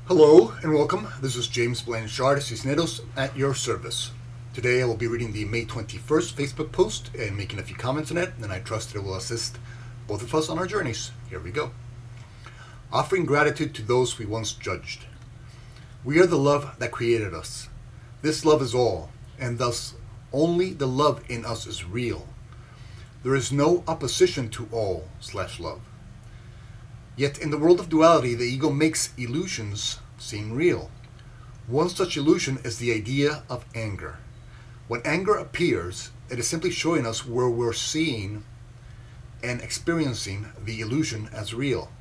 Hello and welcome. This is James Blanchard, Cisneros at your service. Today I will be reading the May 21st Facebook post and making a few comments on it, and I trust it will assist both of us on our journeys. Here we go. Offering gratitude to those we once judged. We are the love that created us. This love is all, and thus only the love in us is real. There is no opposition to all/love. Yet in the world of duality, the ego makes illusions seem real. One such illusion is the idea of anger. When anger appears, it is simply showing us where we're seeing and experiencing the illusion as real.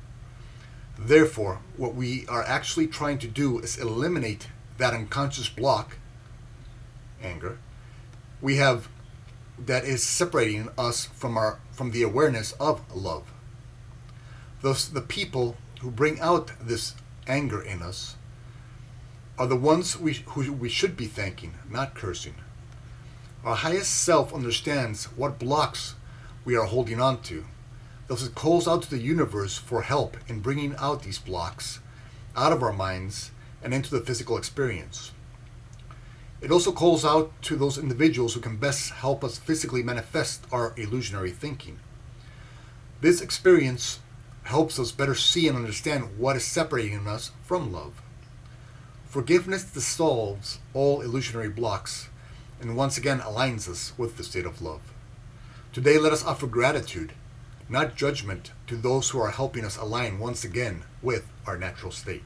Therefore, what we are actually trying to do is eliminate that unconscious block, anger, we have that is separating us from the awareness of love. Thus, the people who bring out this anger in us are the ones who we should be thanking, not cursing. Our highest self understands what blocks we are holding on to. Thus, it calls out to the universe for help in bringing out these blocks out of our minds and into the physical experience. It also calls out to those individuals who can best help us physically manifest our illusionary thinking. This experience helps us better see and understand what is separating us from love. Forgiveness dissolves all illusionary blocks and once again aligns us with the state of love. Today, let us offer gratitude, not judgment, to those who are helping us align once again with our natural state.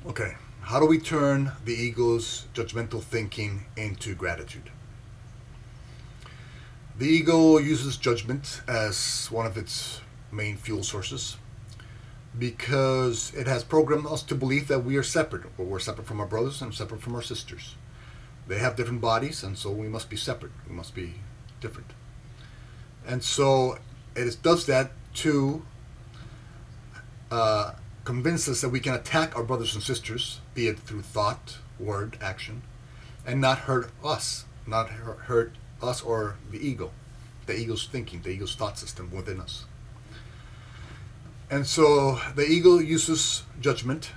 Okay, how do we turn the ego's judgmental thinking into gratitude? The ego uses judgment as one of its main fuel sources because it has programmed us to believe that we are separate. Well, we're separate from our brothers and separate from our sisters. They have different bodies, and so we must be separate. We must be different. And so it does that to convince us that we can attack our brothers and sisters, be it through thought, word, action, and not hurt us or the ego's thinking, the ego's thought system within us. And so the ego uses judgment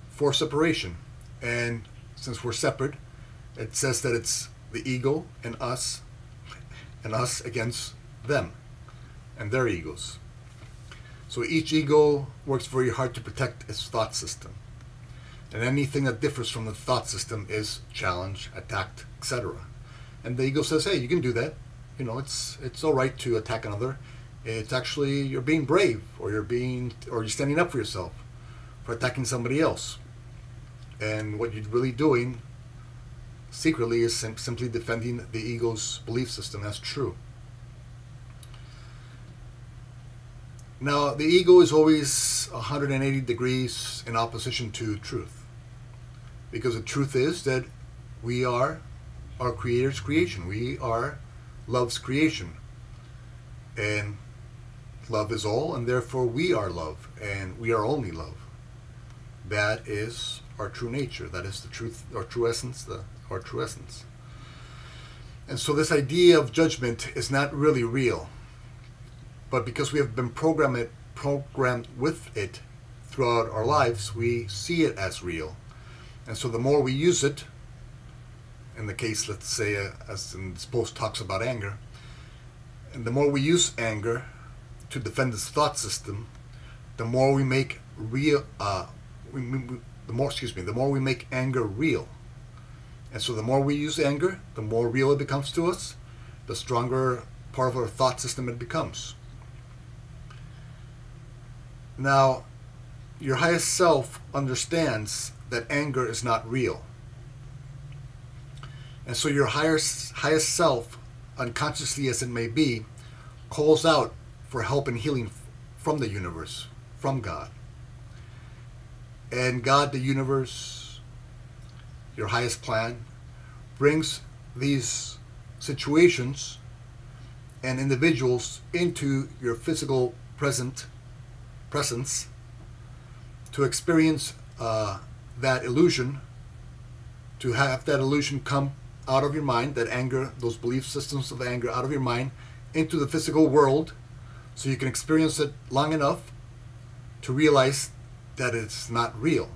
for separation. And since we're separate, it says that it's the ego and us against them and their egos. So each ego works very hard to protect its thought system. And anything that differs from the thought system is challenged, attacked, etc. And the ego says, hey, you can do that. You know, it's all right to attack another. It's actually, you're being brave, or you're standing up for yourself for attacking somebody else. And what you're really doing secretly is simply defending the ego's belief system as true. Now, the ego is always 180 degrees in opposition to truth. Because the truth is that we are our Creator's creation. We are love's creation. And love is all, and therefore we are love, and we are only love. That is our true nature. That is the truth, our true essence, our true essence. And so this idea of judgment is not really real. But because we have been programmed with it throughout our lives, we see it as real. And so the more we use it, in the case, let's say, as in this post talks about anger, and the more we use anger to defend this thought system, the more we make the more we make anger real. And so the more we use anger, the more real it becomes to us, the stronger part of our thought system it becomes. Now, your highest self understands that anger is not real. And so your highest self, unconsciously as it may be, calls out for help and healing from the universe, from God. And God, the universe, your highest plan, brings these situations and individuals into your physical presence to experience that illusion to have that illusion come out of your mind, that anger, those belief systems of anger out of your mind into the physical world, so you can experience it long enough to realize that it's not real.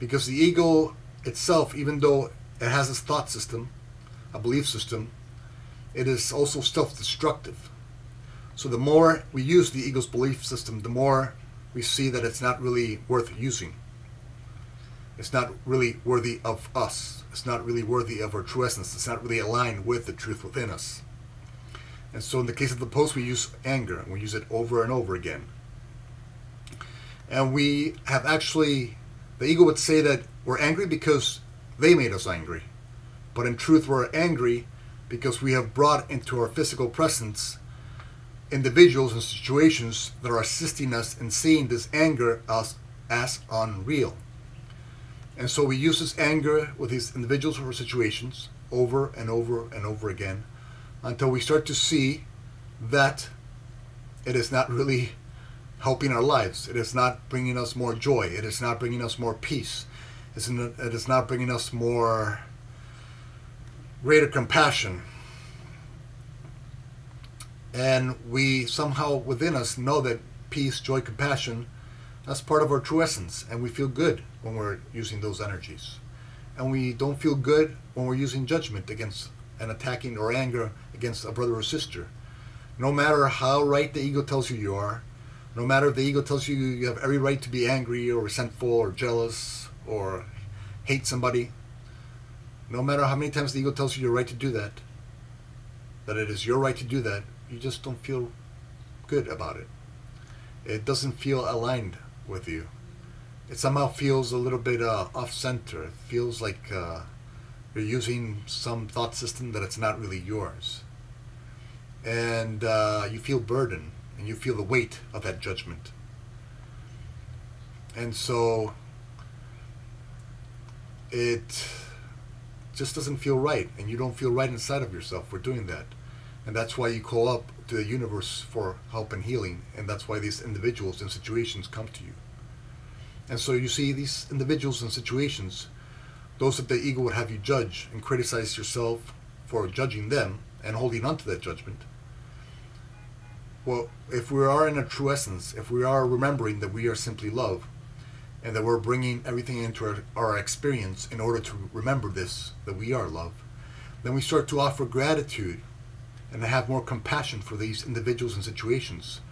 Because the ego itself, even though it has its thought system, a belief system, it is also self-destructive. So the more we use the ego's belief system, the more we see that it's not really worth using. It's not really worthy of us. It's not really worthy of our true essence. It's not really aligned with the truth within us. And so in the case of the post, we use anger, and we use it over and over again. And we have actually, the ego would say that we're angry because they made us angry. But in truth, we're angry because we have brought into our physical presence individuals and situations that are assisting us in seeing this anger as unreal. And so we use this anger with these individuals or situations over and over and over again until we start to see that it is not really helping our lives. It is not bringing us more joy. It is not bringing us more peace. It is not bringing us more greater compassion. And we somehow within us know that peace, joy, compassion, that's part of our true essence. And we feel good when we're using those energies. And we don't feel good when we're using judgment against and attacking or anger against a brother or sister. No matter how right the ego tells you are, no matter if the ego tells you you have every right to be angry or resentful or jealous or hate somebody, no matter how many times the ego tells you you're right to do that it is your right to do that, you just don't feel good about it. It doesn't feel aligned with you. It somehow feels a little bit off-center. It feels like you're using some thought system that it's not really yours. And you feel burdened, and you feel the weight of that judgment. And so it just doesn't feel right, and you don't feel right inside of yourself for doing that. And that's why you call up to the universe for help and healing, and that's why these individuals and situations come to you. And so you see these individuals and situations, those that the ego would have you judge and criticize yourself for judging them and holding on to that judgment. Well, if we are in a true essence, if we are remembering that we are simply love, and that we're bringing everything into our experience in order to remember this, that we are love, then we start to offer gratitude and have more compassion for these individuals and situations.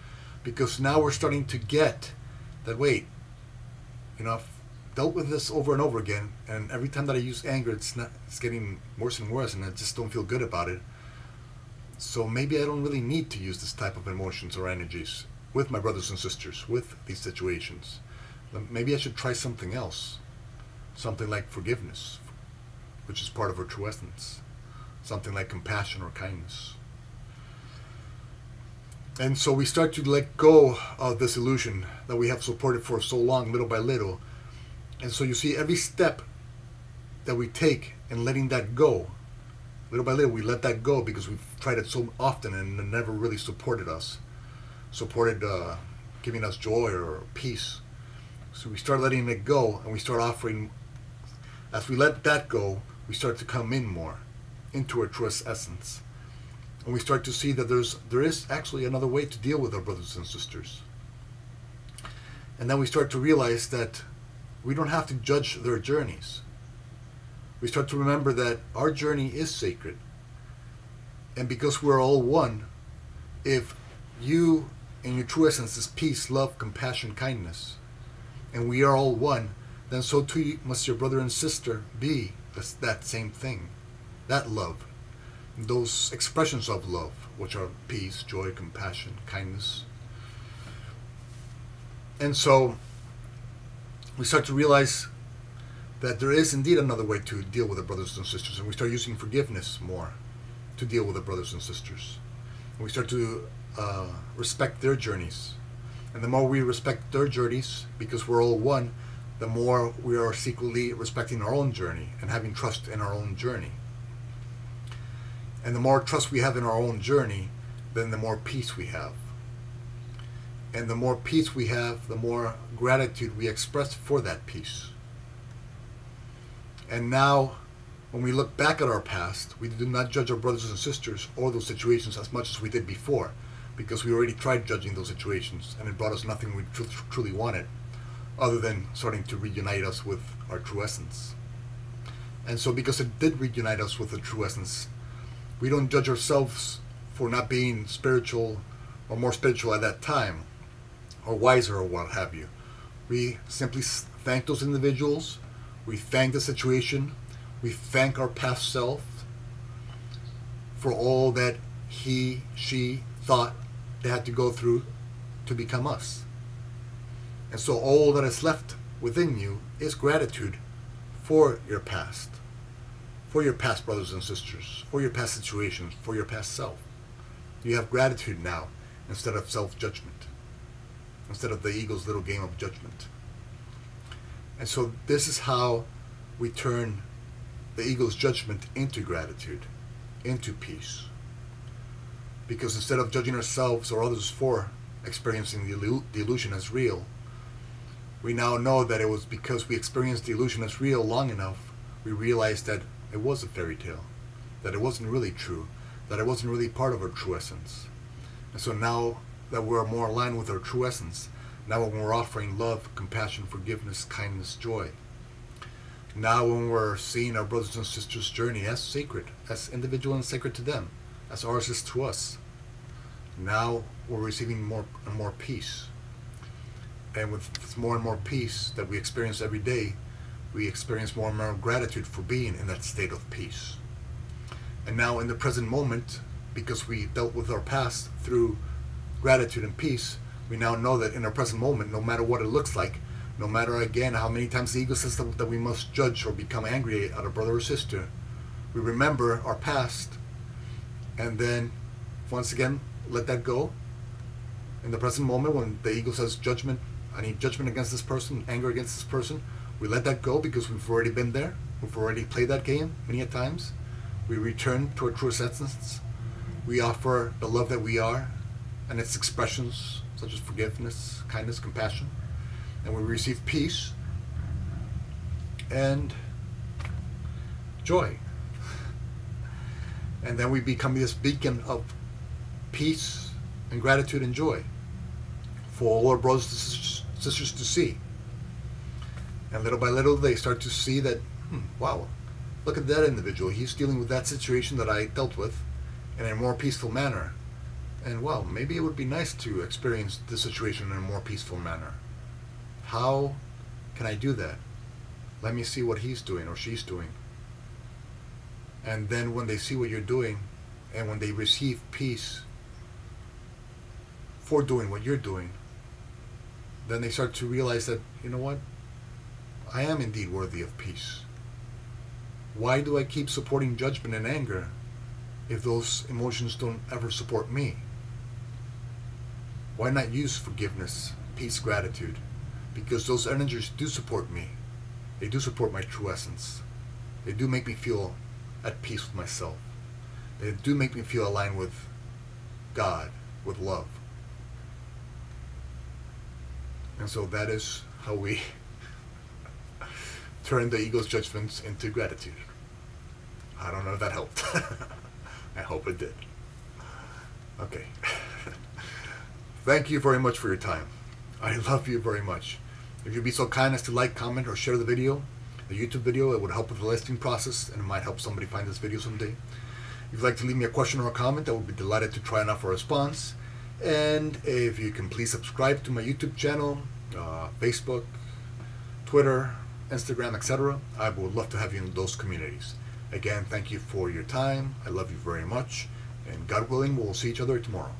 Because now we're starting to get that, wait, I've dealt with this over and over again, and every time that I use anger, it's getting worse and worse, and I just don't feel good about it. So maybe I don't really need to use this type of emotions or energies with my brothers and sisters, with these situations. Maybe I should try something else. Something like forgiveness, which is part of our true essence. Something like compassion or kindness. And so we start to let go of this illusion that we have supported for so long, little by little. And so you see every step that we take in letting that go, little by little we let that go because we've tried it so often and it never really supported us. Supported giving us joy or peace. So we start letting it go, and we start offering, as we let that go, we start to come in more into our truest essence. And we start to see that there is actually another way to deal with our brothers and sisters. And then we start to realize that we don't have to judge their journeys. We start to remember that our journey is sacred. And because we're all one, if you in your true essence is peace, love, compassion, kindness, and we are all one, then so too must your brother and sister be that same thing, that love. Those expressions of love, which are peace, joy, compassion, kindness. And so we start to realize that there is indeed another way to deal with our brothers and sisters, and we start using forgiveness more to deal with our brothers and sisters. And we start to respect their journeys. And the more we respect their journeys, because we're all one, the more we are secretly respecting our own journey and having trust in our own journey. And the more trust we have in our own journey, then the more peace we have. And the more peace we have, the more gratitude we express for that peace. And now, when we look back at our past, we do not judge our brothers and sisters or those situations as much as we did before, because we already tried judging those situations, and it brought us nothing we truly wanted, other than starting to reunite us with our true essence. And so because it did reunite us with the true essence, we don't judge ourselves for not being spiritual or more spiritual at that time, or wiser or what have you. We simply thank those individuals, we thank the situation, we thank our past self for all that he, she thought they had to go through to become us. And so all that is left within you is gratitude for your past brothers and sisters, for your past situations, for your past self. You have gratitude now instead of self-judgment, instead of the ego's little game of judgment. And so this is how we turn the ego's judgment into gratitude, into peace. Because instead of judging ourselves or others for experiencing the illusion as real, we now know that it was because we experienced the illusion as real long enough, we realized that it was a fairy tale, that it wasn't really true, that it wasn't really part of our true essence. And so now that we're more aligned with our true essence, now when we're offering love, compassion, forgiveness, kindness, joy, now when we're seeing our brothers and sisters' journey as sacred, as individual and sacred to them, as ours is to us, now we're receiving more and more peace. And with more and more peace that we experience every day, we experience more and more gratitude for being in that state of peace. And now in the present moment, because we dealt with our past through gratitude and peace, we now know that in our present moment, no matter what it looks like, no matter again how many times the ego says that we must judge or become angry at a brother or sister, we remember our past and then once again let that go. In the present moment, when the ego says judgment, I need judgment against this person, anger against this person, we let that go because we've already been there. We've already played that game many a times. We return to our true essence. We offer the love that we are and its expressions such as forgiveness, kindness, compassion. And we receive peace and joy. And then we become this beacon of peace and gratitude and joy for all our brothers and sisters to see. And little by little they start to see that, wow, look at that individual. He's dealing with that situation that I dealt with in a more peaceful manner. And wow, maybe it would be nice to experience this situation in a more peaceful manner. How can I do that? Let me see what he's doing or she's doing. And then when they see what you're doing and when they receive peace for doing what you're doing, then they start to realize that, you know what? I am indeed worthy of peace. Why do I keep supporting judgment and anger if those emotions don't ever support me? Why not use forgiveness, peace, gratitude? Because those energies do support me. They do support my true essence. They do make me feel at peace with myself. They do make me feel aligned with God, with love. And so that is how we turn the ego's judgments into gratitude. I don't know if that helped. I hope it did. Okay. Thank you very much for your time. I love you very much. If you'd be so kind as to like, comment, or share the video, the YouTube video, it would help with the listing process and it might help somebody find this video someday. If you'd like to leave me a question or a comment, I would be delighted to try and offer a response. And if you can please subscribe to my YouTube channel, Facebook, Twitter, Instagram, etc. I would love to have you in those communities. Again, thank you for your time. I love you very much. And God willing, we'll see each other tomorrow.